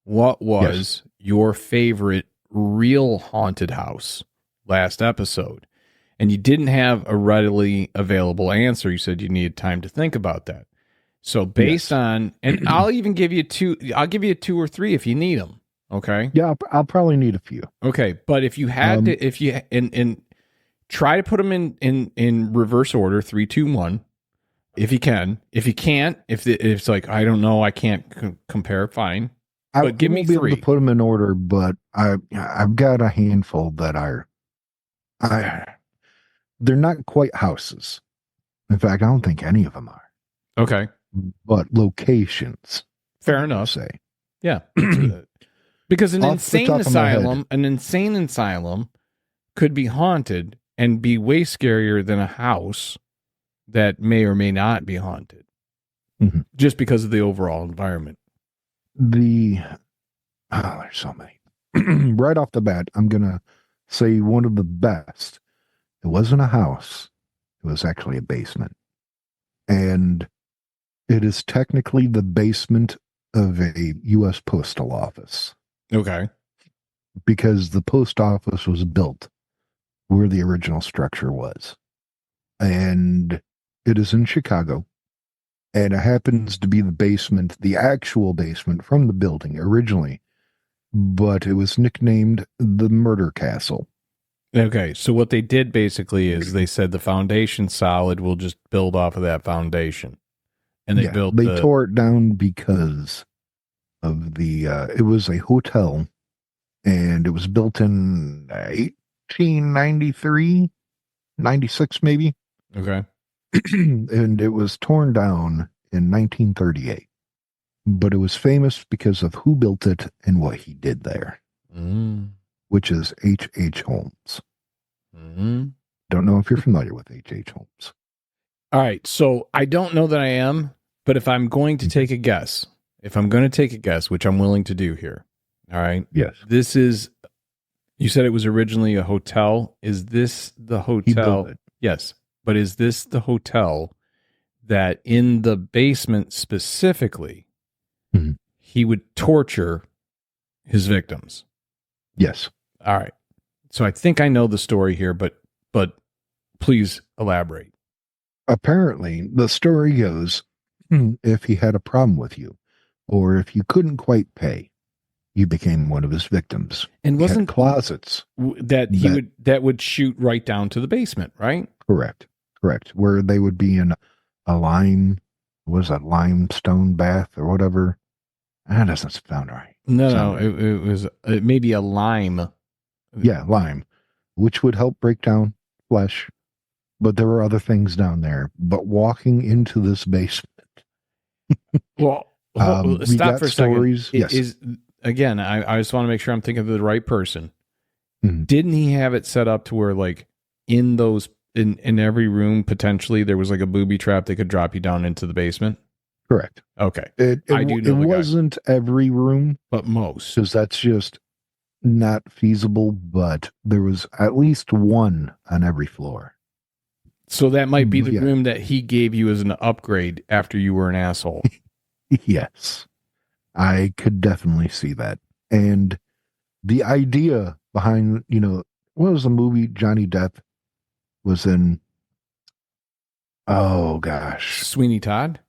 what was your favorite real haunted house last episode? And you didn't have a readily available answer. You said you needed time to think about that. So based on, and I'll even give you I'll give you 2 or 3 if you need them. Okay. Yeah, I'll probably need a few. Okay. But if you had to, and try to put them in reverse order, 3, 2, 1, if you can. If you can't, if it's like, I don't know, I can't compare, fine. But give me 3. Able to put them in order, but I've got a handful that they're not quite houses. In fact, I don't think any of them are. Okay. But locations. Fair enough. Say. Yeah. Because an insane asylum could be haunted and be way scarier than a house that may or may not be haunted. Just because of the overall environment. There's so many. Right off the bat, I'm going to say one of the best. It wasn't a house. It was actually a basement. And it is technically the basement of a U.S. postal office. Okay. Because the post office was built where the original structure was. And it is in Chicago. And it happens to be the basement, the actual basement from the building originally. But it was nicknamed the Murder Castle. Okay. So what they did basically is they said the foundation's solid, we'll just build off of that foundation. And they tore it down because of it was a hotel, and it was built in 1893, 96 maybe. Okay. And it was torn down in 1938. But it was famous because of who built it and what he did there, which is H.H. Holmes. Don't know if you're familiar with H.H. Holmes. All right. So I don't know that I am, but if I'm going to take a guess, which I'm willing to do here. All right. Yes. This is, you said it was originally a hotel. Is this the hotel? He built it. Yes. But is this the hotel that in the basement specifically, he would torture his victims? Yes. All right. So I think I know the story here, but please elaborate. Apparently, the story goes, if he had a problem with you, or if you couldn't quite pay, you became one of his victims. And He had wasn't closets that would shoot right down to the basement, right? correct, where they would be in a limestone bath or whatever. That doesn't sound right. No, it was maybe a lime. Yeah, lime, which would help break down flesh. But there were other things down there. But walking into this basement, Well, we stop got for a second. stories. Yes. Is again, I just want to make sure I'm thinking of the right person. Mhm. Didn't he have it set up to where like in those in every room potentially there was like a booby trap that could drop you down into the basement? Correct. Okay. I do it know the guy. wasn't every room But most. because that's just not feasible, but there was at least one on every floor. So that might be the Yeah. room that he gave you as an upgrade after you were an asshole. Yes, I could definitely see that. And the idea behind, what was the movie Johnny Depp was in? Oh gosh, Sweeney Todd?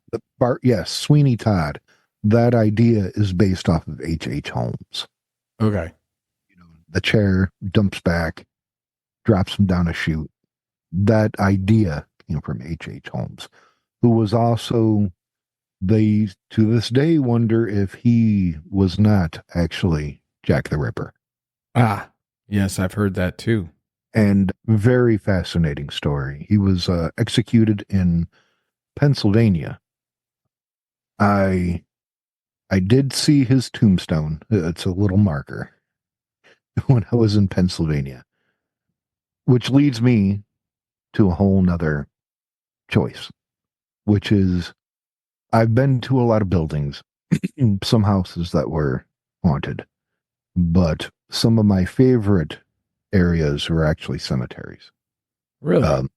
yes, Sweeney Todd. That idea is based off of H.H. Holmes. Okay. The chair dumps back, drops him down a chute. That idea came from H.H. Holmes, who was also, they to this day wonder if he was not actually Jack the Ripper. Ah, yes, I've heard that too. And very fascinating story. He was executed in Pennsylvania. I did see his tombstone. It's a little marker when I was in Pennsylvania, which leads me to a whole nother choice, which is I've been to a lot of buildings, some houses that were haunted, but some of my favorite areas were actually cemeteries. Really?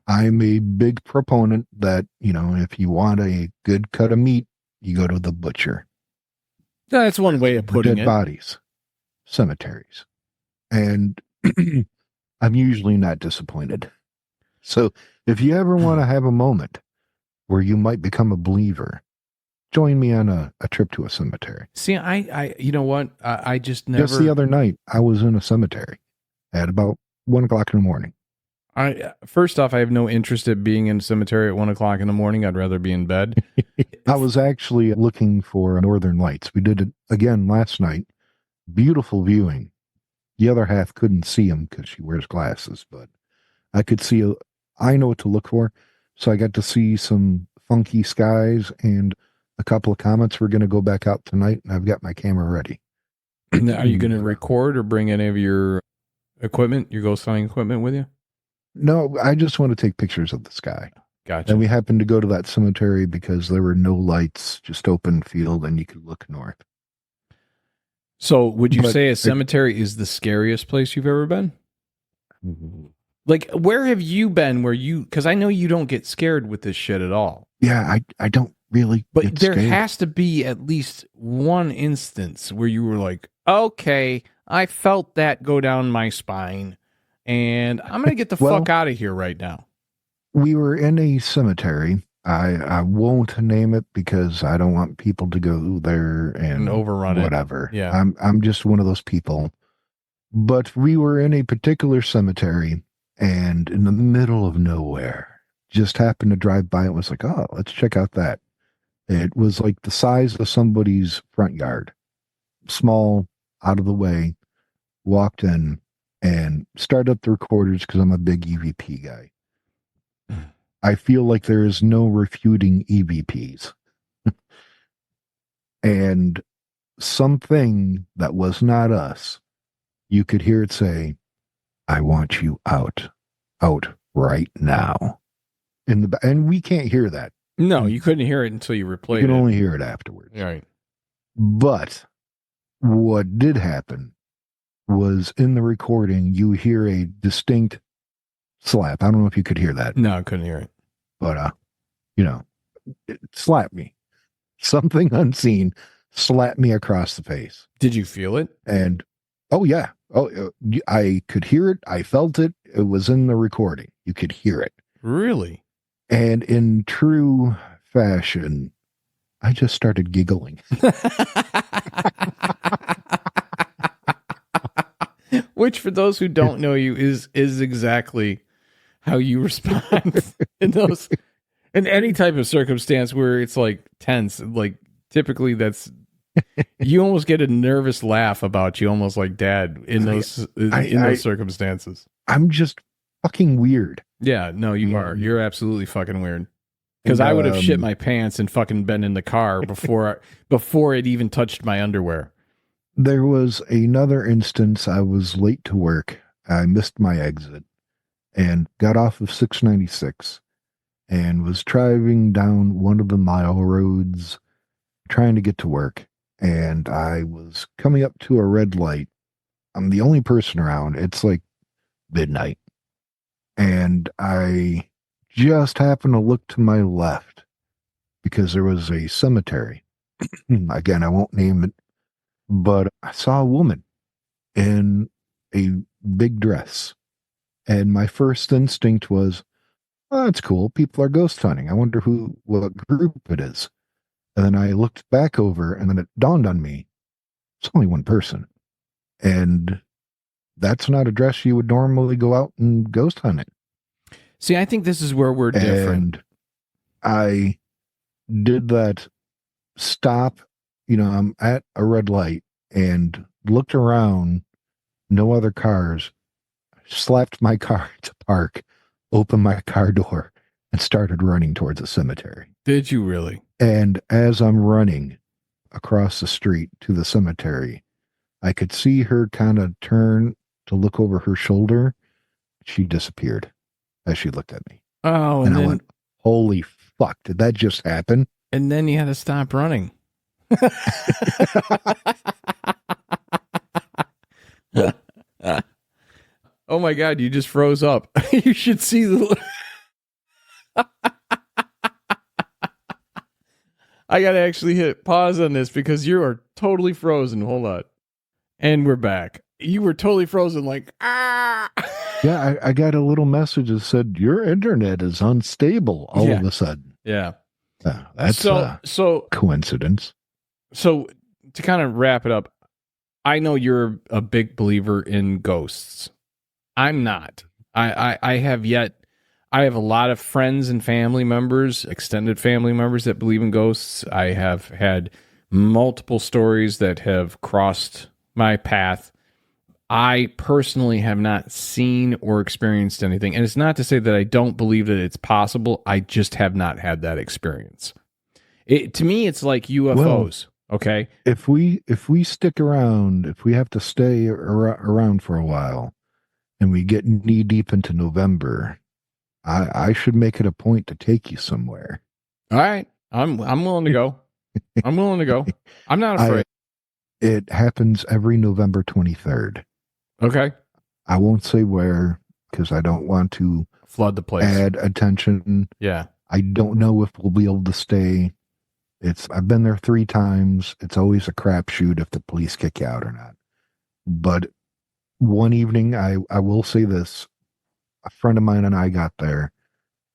I'm a big proponent that, if you want a good cut of meat, you go to the butcher. That's one way of putting Dead it. bodies, cemeteries. And I'm usually not disappointed. So if you ever want to have a moment where you might become a believer, join me on a trip to a cemetery. See, I you know what? I just never. Just the other night, I was in a cemetery at about 1 o'clock in the morning. First off, I have no interest in being in a cemetery at 1 o'clock in the morning. I'd rather be in bed. I was actually looking for Northern Lights. We did it again last night. Beautiful viewing. The other half couldn't see him because she wears glasses, but I could see. I know what to look for. So I got to see some funky skies and a couple of comets. We're going to go back out tonight, and I've got my camera ready. Now, are you going to record or bring any of your equipment, your ghost hunting equipment with you? No, I just want to take pictures of the sky. Gotcha. And we happened to go to that cemetery because there were no lights, just open field, and you could look north. So would you say a cemetery is the scariest place you've ever been? Like, where have you been because I know you don't get scared with this shit at all. Yeah, I don't really. But there has to be at least one instance where you were like, okay, I felt that go down my spine and I'm going to get the fuck out of here right now. We were in a cemetery. I won't name it because I don't want people to go there and overrun it. Whatever. Yeah. I'm just one of those people. But we were in a particular cemetery and in the middle of nowhere, just happened to drive by and was like, oh, let's check out that. It was like the size of somebody's front yard, small, out of the way, walked in and started up the recorders because I'm a big EVP guy. I feel like there is no refuting EVPs. And something that was not us, you could hear it say, I want you out right now. And we can't hear that. No, you couldn't hear it until you replayed it. You can only hear it afterwards. Right. But what did happen was in the recording, you hear a distinct slap. I don't know if you could hear that. No, I couldn't hear it. But, it slapped me. Something unseen slapped me across the face. Did you feel it? And Oh yeah. Oh, I could hear it. I felt it. It was in the recording. You could hear it. Really? And in true fashion, I just started giggling. Which, for those who don't know you, is exactly how you respond in those in any type of circumstance where it's like tense. Like typically, that's you almost get a nervous laugh about you, almost like dad in those circumstances. I'm just fucking weird. Yeah, no, you are. And, You're absolutely fucking weird. Because I would have shit my pants and fucking been in the car before it even touched my underwear. There was another instance. I was late to work. I missed my exit and got off of 696 and was driving down one of the mile roads trying to get to work. And I was coming up to a red light. I'm the only person around. It's like midnight. And I just happened to look to my left because there was a cemetery. Again, I won't name it, but I saw a woman in a big dress. And my first instinct was, oh, that's cool. People are ghost hunting. I wonder what group it is. And then I looked back over, and then it dawned on me, it's only one person. And that's not a dress you would normally go out and ghost hunt in. See, I think this is where we're different. And I did that stop. I'm at a red light and looked around, no other cars, slapped my car to park, opened my car door, and started running towards the cemetery. Did you really? And as I'm running across the street to the cemetery, I could see her kind of turn to look over her shoulder. She disappeared as she looked at me. Oh, and I went, holy fuck, did that just happen? And then you had to stop running. Oh my God, you just froze up. You should see the... I got to actually hit pause on this because you are totally frozen. Hold on. And we're back. You were totally frozen like, ah. Yeah, I got a little message that said, your internet is unstable all of a sudden. Yeah. That's so coincidence. So to kind of wrap it up, I know you're a big believer in ghosts. I'm not. I have a lot of friends and family members, extended family members that believe in ghosts. I have had multiple stories that have crossed my path. I personally have not seen or experienced anything. And it's not to say that I don't believe that it's possible. I just have not had that experience. To me, it's like UFOs. Well, okay. If we stick around, if we have to stay around for a while and we get knee deep into November, I should make it a point to take you somewhere. All right. I'm willing to go. I'm willing to go. I'm not afraid. It happens every November 23rd. Okay. I won't say where because I don't want to flood the place. Add attention. Yeah. I don't know if we'll be able to stay. I've been there 3 times. It's always a crapshoot if the police kick you out or not. But one evening, I will say this. A friend of mine and I got there.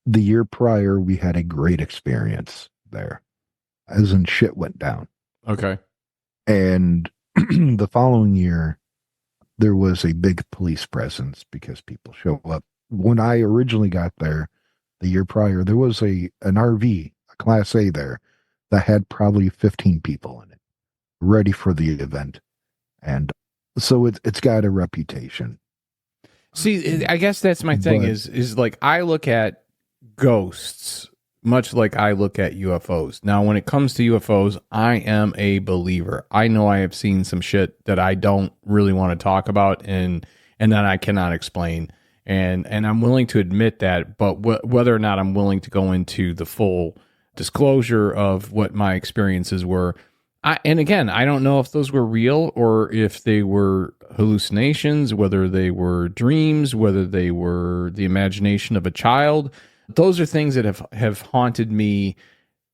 The year prior, we had a great experience there. As in shit went down. Okay. And the following year, there was a big police presence because people show up. When I originally got there, the year prior, there was an RV, a Class A there, that had probably 15 people in it, ready for the event. And so it's got a reputation. See, I guess that's my thing is like I look at ghosts much like I look at UFOs. Now, when it comes to UFOs, I am a believer. I know I have seen some shit that I don't really want to talk about and that I cannot explain. And I'm willing to admit that, but whether or not I'm willing to go into the full disclosure of what my experiences were, and again, I don't know if those were real or if they were hallucinations, whether they were dreams, whether they were the imagination of a child. Those are things that have haunted me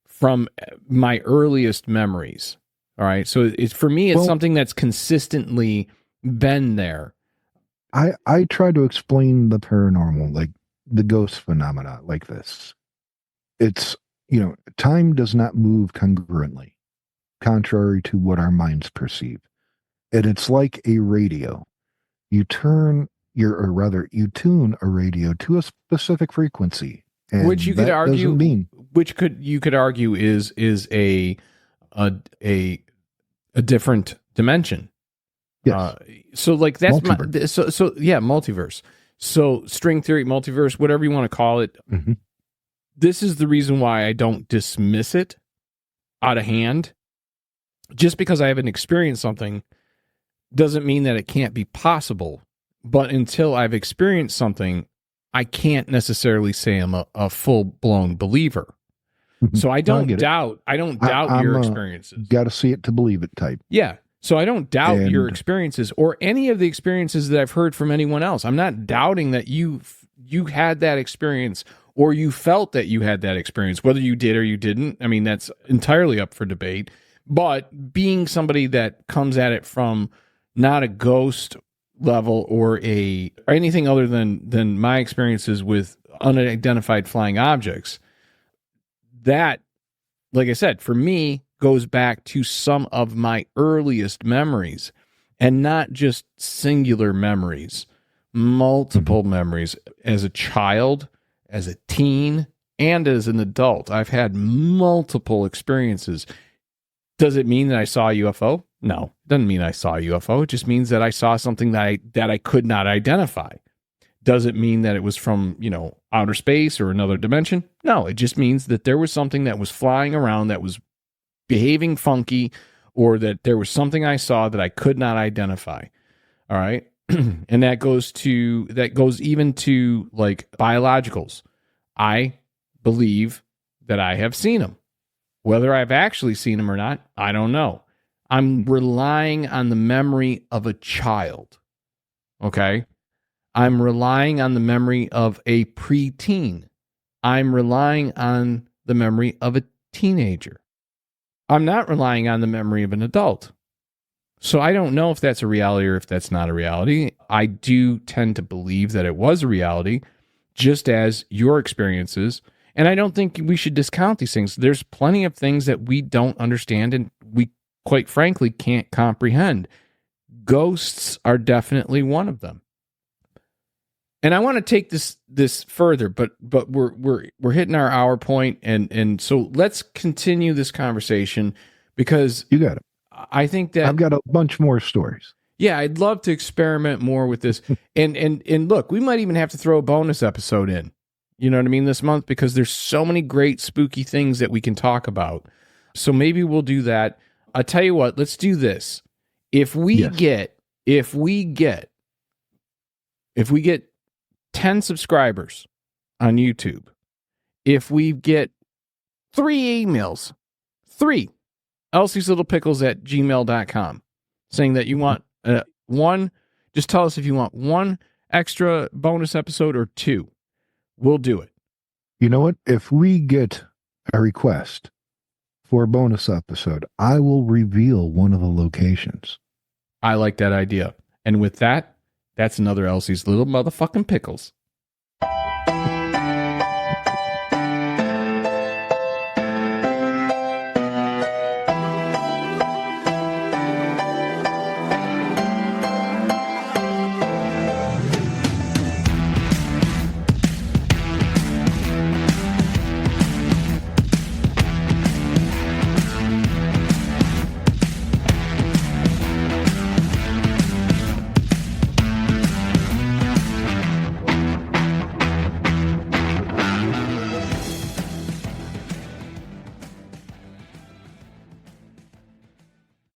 from my earliest memories. All right. So for me, it's something that's consistently been there. I try to explain the paranormal, like the ghost phenomena, like this. It's, time does not move congruently, contrary to what our minds perceive. And it's like a radio. You you tune a radio to a specific frequency. And Which you could that argue, doesn't mean, you could argue is a different dimension. yes, So like that's multiverse. yeah, multiverse. So string theory, multiverse, whatever you want to call it. Mm-hmm. This is the reason why I don't dismiss it out of hand. Just because I haven't experienced something doesn't mean that it can't be possible. But until I've experienced something, I can't necessarily say I'm a full-blown believer. So I don't doubt your experiences. Got to see it to believe it type. Yeah. So I don't doubt your experiences or any of the experiences that I've heard from anyone else. I'm not doubting that you had that experience or you felt that you had that experience, whether you did or you didn't. I mean, that's entirely up for debate. But being somebody that comes at it from not a ghost level or anything other than my experiences with unidentified flying objects, that, like I said, for me, goes back to some of my earliest memories, and not just singular memories, multiple memories. As a child, as a teen, and as an adult, I've had multiple experiences. Does it mean that I saw a UFO? No, it doesn't mean I saw a UFO. It just means that I saw something that I could not identify. Does it mean that it was from, outer space or another dimension? No, it just means that there was something that was flying around that was behaving funky, or that there was something I saw that I could not identify. All right. And that goes even to like biologicals. I believe that I have seen them. Whether I've actually seen them or not, I don't know. I'm relying on the memory of a child. Okay. I'm relying on the memory of a preteen. I'm relying on the memory of a teenager. I'm not relying on the memory of an adult. So I don't know if that's a reality or if that's not a reality. I do tend to believe that it was a reality, just as your experiences. And I don't think we should discount these things. There's plenty of things that we don't understand and we, quite frankly, can't comprehend. Ghosts are definitely one of them. And I want to take this further, but we're hitting our hour point, and so let's continue this conversation, because you got it. I think that I've got a bunch more stories. Yeah, I'd love to experiment more with this. and look, we might even have to throw a bonus episode in. You know what I mean, this month, because there's so many great spooky things that we can talk about. So maybe we'll do that. I'll tell you what, let's do this. If we get 10 subscribers on YouTube, if we get 3 emails, Elsie's Little Pickles at gmail.com, saying that you want one, just tell us if you want one extra bonus episode or 2. We'll do it. You know what? If we get a request for a bonus episode, I will reveal one of the locations. I like that idea. And with that, that's another Elsie's Little Motherfucking Pickles.